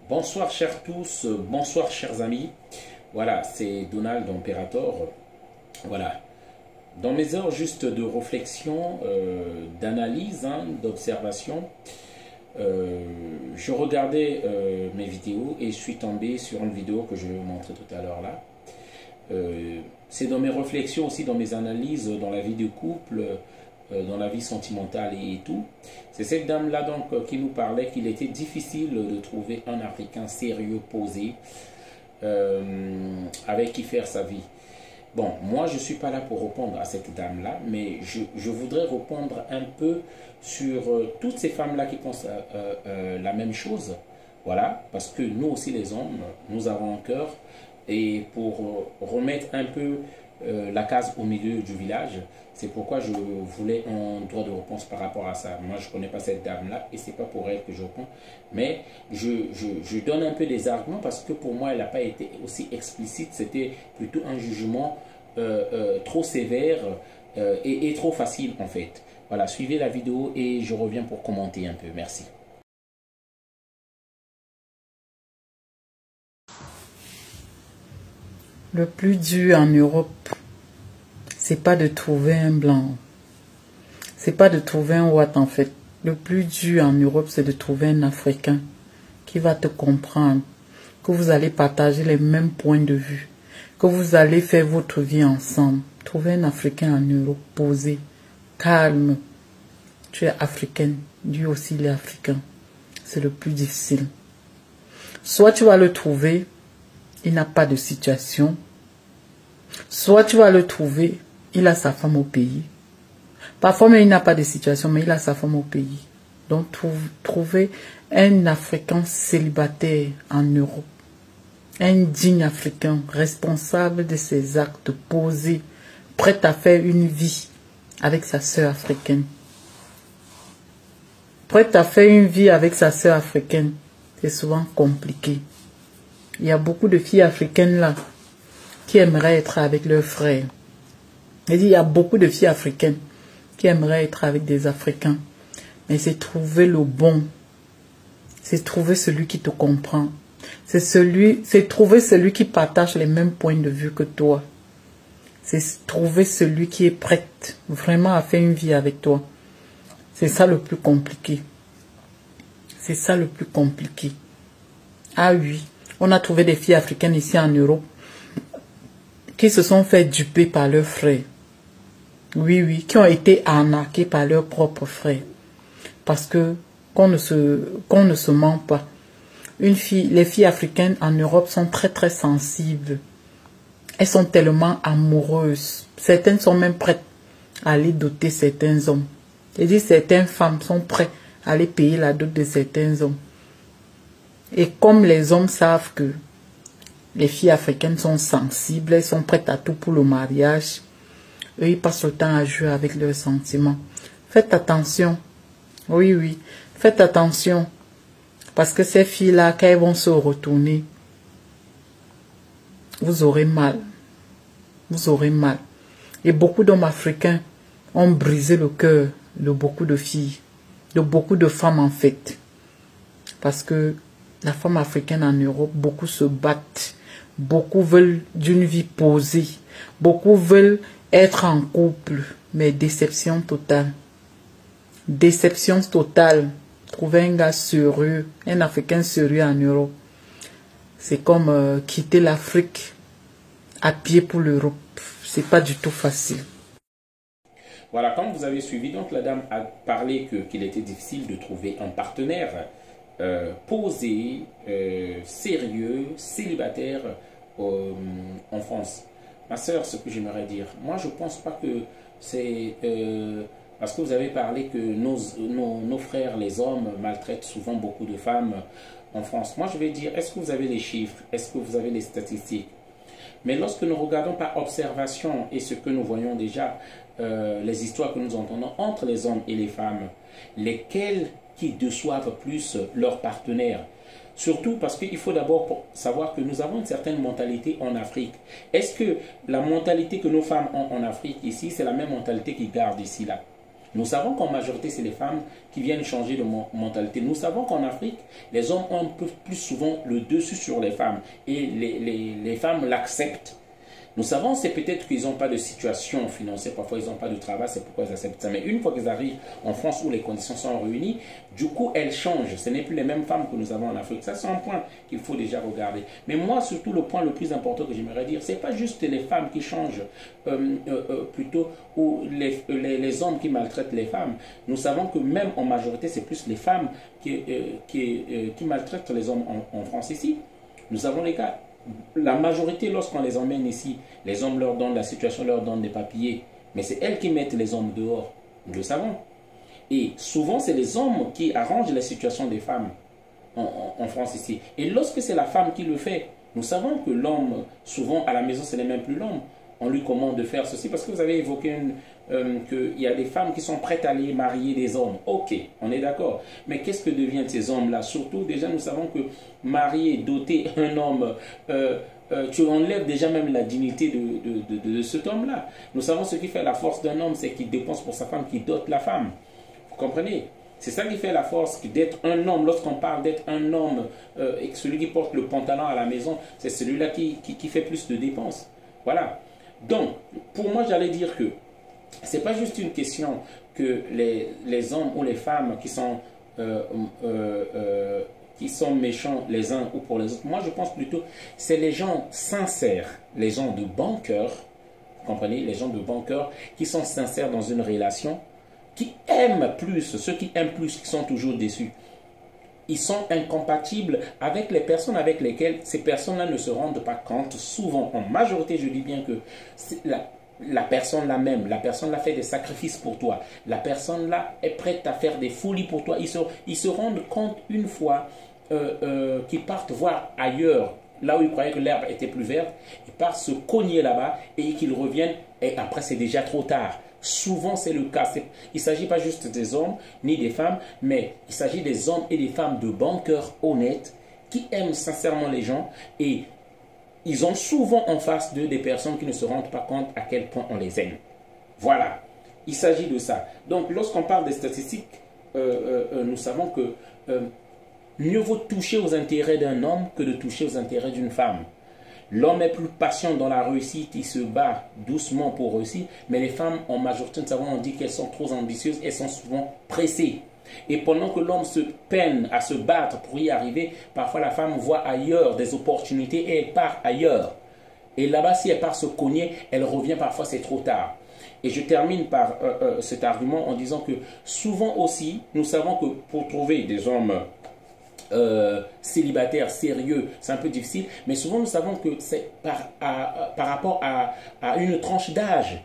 Bonsoir chers tous, bonsoir chers amis. Voilà, c'est Donald Imperator. Voilà, dans mes heures juste de réflexion, d'analyse, d'observation, je regardais mes vidéos et je suis tombé sur une vidéo que je vais vous montrer tout à l'heure là. C'est dans mes réflexions aussi, dans mes analyses, dans la vie de couple, dans la vie sentimentale et tout. C'est cette dame-là donc qui nous parlait qu'il était difficile de trouver un Africain sérieux, posé, avec qui faire sa vie. Bon, moi je ne suis pas là pour répondre à cette dame-là, mais je voudrais répondre un peu sur toutes ces femmes-là qui pensent la même chose. Voilà, parce que nous aussi les hommes, nous avons un cœur. Et pour remettre un peu la case au milieu du village, c'est pourquoi je voulais un droit de réponse par rapport à ça. Moi, je ne connais pas cette dame-là et ce n'est pas pour elle que je réponds. Mais je donne un peu des arguments parce que pour moi, elle n'a pas été aussi explicite. C'était plutôt un jugement trop sévère et trop facile en fait. Voilà, suivez la vidéo et je reviens pour commenter un peu. Merci. Le plus dur en Europe, c'est pas de trouver un blanc. C'est pas de trouver un Watt en fait. Le plus dur en Europe, c'est de trouver un Africain qui va te comprendre, que vous allez partager les mêmes points de vue, que vous allez faire votre vie ensemble. Trouver un Africain en Europe, posé, calme. Tu es africaine, lui aussi il est africain. C'est le plus difficile. Soit tu vas le trouver, il n'a pas de situation. Soit tu vas le trouver, il a sa femme au pays. Parfois même il n'a pas de situation, mais il a sa femme au pays. Donc trouver un Africain célibataire en Europe. Un digne Africain, responsable de ses actes, posé, prêt à faire une vie avec sa sœur africaine. Prêt à faire une vie avec sa sœur africaine, c'est souvent compliqué. Il y a beaucoup de filles africaines là qui aimeraient être avec leurs frères. Il y a beaucoup de filles africaines qui aimeraient être avec des Africains. Mais c'est trouver le bon. C'est trouver celui qui te comprend. C'est trouver celui qui partage les mêmes points de vue que toi. C'est trouver celui qui est prêt vraiment à faire une vie avec toi. C'est ça le plus compliqué. C'est ça le plus compliqué. Ah oui. On a trouvé des filles africaines ici en Europe qui se sont fait duper par leurs frères. Oui, oui, qui ont été arnaqués par leurs propres frères. Parce que qu'on ne se ment pas. Les filles africaines en Europe sont très très sensibles. Elles sont tellement amoureuses. Certaines sont même prêtes à aller doter certains hommes. C'est-à-dire certaines femmes sont prêtes à aller payer la dot de certains hommes. Et comme les hommes savent que les filles africaines sont sensibles, elles sont prêtes à tout pour le mariage, eux, ils passent le temps à jouer avec leurs sentiments. Faites attention. Oui, oui. Faites attention. Parce que ces filles-là, quand elles vont se retourner, vous aurez mal. Vous aurez mal. Et beaucoup d'hommes africains ont brisé le cœur de beaucoup de filles, de beaucoup de femmes en fait. Parce que la femme africaine en Europe, beaucoup se battent. Beaucoup veulent d'une vie posée. Beaucoup veulent être en couple. Mais déception totale. Déception totale. Trouver un gars sérieux, un Africain sérieux en Europe. C'est comme quitter l'Afrique à pied pour l'Europe. C'est pas du tout facile. Voilà, comme vous avez suivi, donc la dame a parlé qu'il était difficile de trouver un partenaire posé, sérieux, célibataire en France. Ma soeur, ce que j'aimerais dire, moi je ne pense pas que c'est parce que vous avez parlé que nos frères, les hommes, maltraitent souvent beaucoup de femmes en France. Moi je vais dire, est-ce que vous avez les chiffres? Est-ce que vous avez les statistiques? Mais lorsque nous regardons par observation et ce que nous voyons déjà, les histoires que nous entendons entre les hommes et les femmes, lesquels qui déçoivent plus leurs partenaires? Surtout parce qu'il faut d'abord savoir que nous avons une certaine mentalité en Afrique. Est-ce que la mentalité que nos femmes ont en Afrique ici, c'est la même mentalité qu'ils gardent ici là? Nous savons qu'en majorité, c'est les femmes qui viennent changer de mentalité. Nous savons qu'en Afrique, les hommes ont un peu plus souvent le dessus sur les femmes. Et les femmes l'acceptent. Nous savons, c'est peut-être qu'ils n'ont pas de situation financière, parfois ils n'ont pas de travail, c'est pourquoi ils acceptent ça. Mais une fois qu'ils arrivent en France où les conditions sont réunies, du coup, elles changent. Ce n'est plus les mêmes femmes que nous avons en Afrique. Ça, c'est un point qu'il faut déjà regarder. Mais moi, surtout, le point le plus important que j'aimerais dire, ce n'est pas juste les femmes qui changent, plutôt, ou les hommes qui maltraitent les femmes. Nous savons que même en majorité, c'est plus les femmes qui maltraitent les hommes en France ici. Nous avons les cas. La majorité, lorsqu'on les emmène ici, les hommes leur donnent, la situation leur donne des papiers, mais c'est elles qui mettent les hommes dehors, nous le savons. Et souvent, c'est les hommes qui arrangent la situation des femmes en France ici. Et lorsque c'est la femme qui le fait, nous savons que l'homme, souvent à la maison, ce n'est même plus l'homme. On lui commande de faire ceci, parce que vous avez évoqué qu'il y a des femmes qui sont prêtes à aller marier des hommes. Ok, on est d'accord. Mais qu'est-ce que deviennent ces hommes-là? Surtout, déjà, nous savons que marier, doter un homme, tu enlèves déjà même la dignité de cet homme-là. Nous savons ce qui fait la force d'un homme, c'est qu'il dépense pour sa femme, qu'il dote la femme. Vous comprenez? C'est ça qui fait la force d'être un homme. Lorsqu'on parle d'être un homme, et que celui qui porte le pantalon à la maison, c'est celui-là qui fait plus de dépenses. Voilà. Donc, pour moi, j'allais dire que ce n'est pas juste une question que les hommes ou les femmes qui sont méchants les uns ou pour les autres. Moi, je pense plutôt c'est les gens sincères, les gens de bon cœur, vous comprenez, les gens de bon cœur qui sont sincères dans une relation, qui aiment plus, ceux qui aiment plus, qui sont toujours déçus. Ils sont incompatibles avec les personnes avec lesquelles ces personnes-là ne se rendent pas compte. Souvent, en majorité, je dis bien que la personne-là même, la personne-là fait des sacrifices pour toi. La personne-là est prête à faire des folies pour toi. Ils se rendent compte une fois qu'ils partent voir ailleurs, là où ils croyaient que l'herbe était plus verte, ils partent se cogner là-bas et qu'ils reviennent et après c'est déjà trop tard. Souvent, c'est le cas. Il ne s'agit pas juste des hommes ni des femmes, mais il s'agit des hommes et des femmes de bon cœur, honnêtes, qui aiment sincèrement les gens et ils ont souvent en face d'eux des personnes qui ne se rendent pas compte à quel point on les aime. Voilà, il s'agit de ça. Donc, lorsqu'on parle des statistiques, nous savons que mieux vaut toucher aux intérêts d'un homme que de toucher aux intérêts d'une femme. L'homme est plus patient dans la réussite, il se bat doucement pour réussir, mais les femmes, en majorité, nous savons, on dit qu'elles sont trop ambitieuses, elles sont souvent pressées. Et pendant que l'homme se peine à se battre pour y arriver, parfois la femme voit ailleurs des opportunités et elle part ailleurs. Et là-bas, si elle part se cogner, elle revient parfois, c'est trop tard. Et je termine par cet argument en disant que souvent aussi, nous savons que pour trouver des hommes célibataires, sérieux, c'est un peu difficile, mais souvent nous savons que c'est par rapport à une tranche d'âge.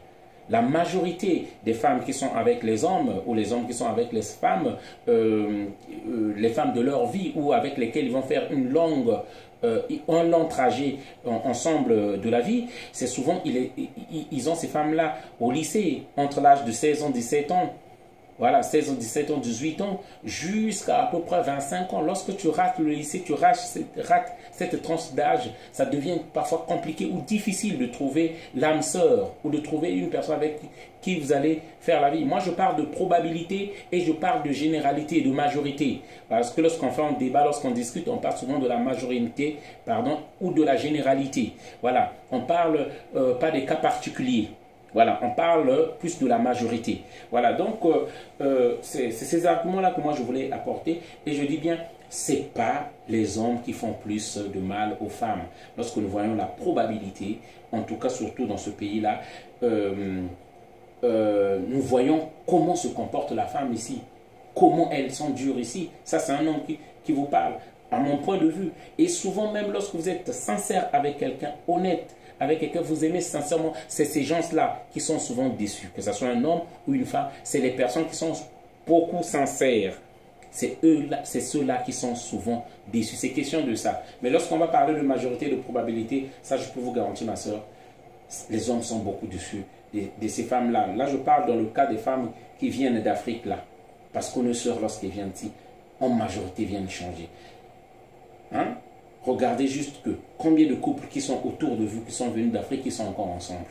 La majorité des femmes qui sont avec les hommes ou les hommes qui sont avec les femmes de leur vie ou avec lesquelles ils vont faire un long trajet ensemble de la vie, c'est souvent, ils ont ces femmes-là au lycée, entre l'âge de 16 ans, 17 ans, voilà, 16 ans, 17 ans, 18 ans, jusqu'à peu près 25 ans. Lorsque tu rates le lycée, tu rates cette tranche d'âge, ça devient parfois compliqué ou difficile de trouver l'âme sœur ou de trouver une personne avec qui vous allez faire la vie. Moi, je parle de probabilité et je parle de généralité, de majorité. Parce que lorsqu'on fait un débat, lorsqu'on discute, on parle souvent de la majorité, ou de la généralité. Voilà, on ne parle pas des cas particuliers. Voilà, on parle plus de la majorité. Voilà, donc c'est ces arguments-là que moi je voulais apporter. Et je dis bien, ce n'est pas les hommes qui font plus de mal aux femmes. Lorsque nous voyons la probabilité, en tout cas surtout dans ce pays-là, nous voyons comment se comporte la femme ici. Comment elles sont dures ici. Ça, c'est un homme qui vous parle, à mon point de vue. Et souvent, même lorsque vous êtes sincère avec quelqu'un, honnête, avec quelqu'un que vous aimez sincèrement, c'est ces gens-là qui sont souvent déçus. Que ce soit un homme ou une femme, c'est les personnes qui sont beaucoup sincères. C'est ceux-là qui sont souvent déçus. C'est question de ça. Mais lorsqu'on va parler de majorité, de probabilité, ça je peux vous garantir, ma soeur, les hommes sont beaucoup déçus de ces femmes-là. Là, je parle dans le cas des femmes qui viennent d'Afrique, là. Parce que nos soeurs, lorsqu'elles viennent ici, en majorité viennent changer. Hein? Regardez juste que combien de couples qui sont autour de vous, qui sont venus d'Afrique, qui sont encore ensemble.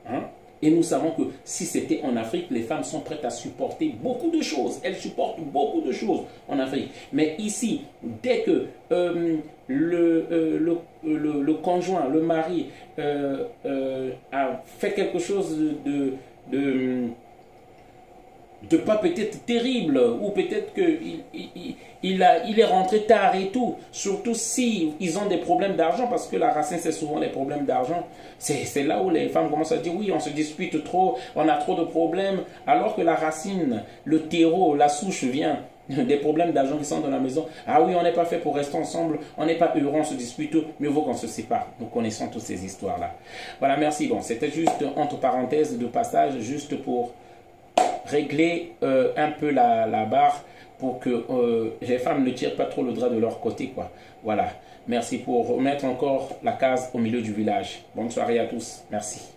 Hein? Et nous savons que si c'était en Afrique, les femmes sont prêtes à supporter beaucoup de choses. Elles supportent beaucoup de choses en Afrique. Mais ici, dès que le conjoint, le mari, a fait quelque chose de pas peut-être terrible, ou peut-être qu'il est rentré tard et tout, surtout si ils ont des problèmes d'argent, parce que la racine c'est souvent les problèmes d'argent, c'est là où les femmes commencent à dire oui, on se dispute trop, on a trop de problèmes, alors que la racine, le terreau, la souche vient des problèmes d'argent qui sont dans la maison. Ah oui, on n'est pas fait pour rester ensemble, on n'est pas heureux, on se dispute, mieux vaut qu'on se sépare. Nous connaissons toutes ces histoires-là. Voilà, merci. Bon, c'était juste entre parenthèses de passage, juste pour régler un peu la barre pour que les femmes ne tirent pas trop le drap de leur côté, quoi. Voilà. Merci pour remettre encore la case au milieu du village. Bonne soirée à tous. Merci.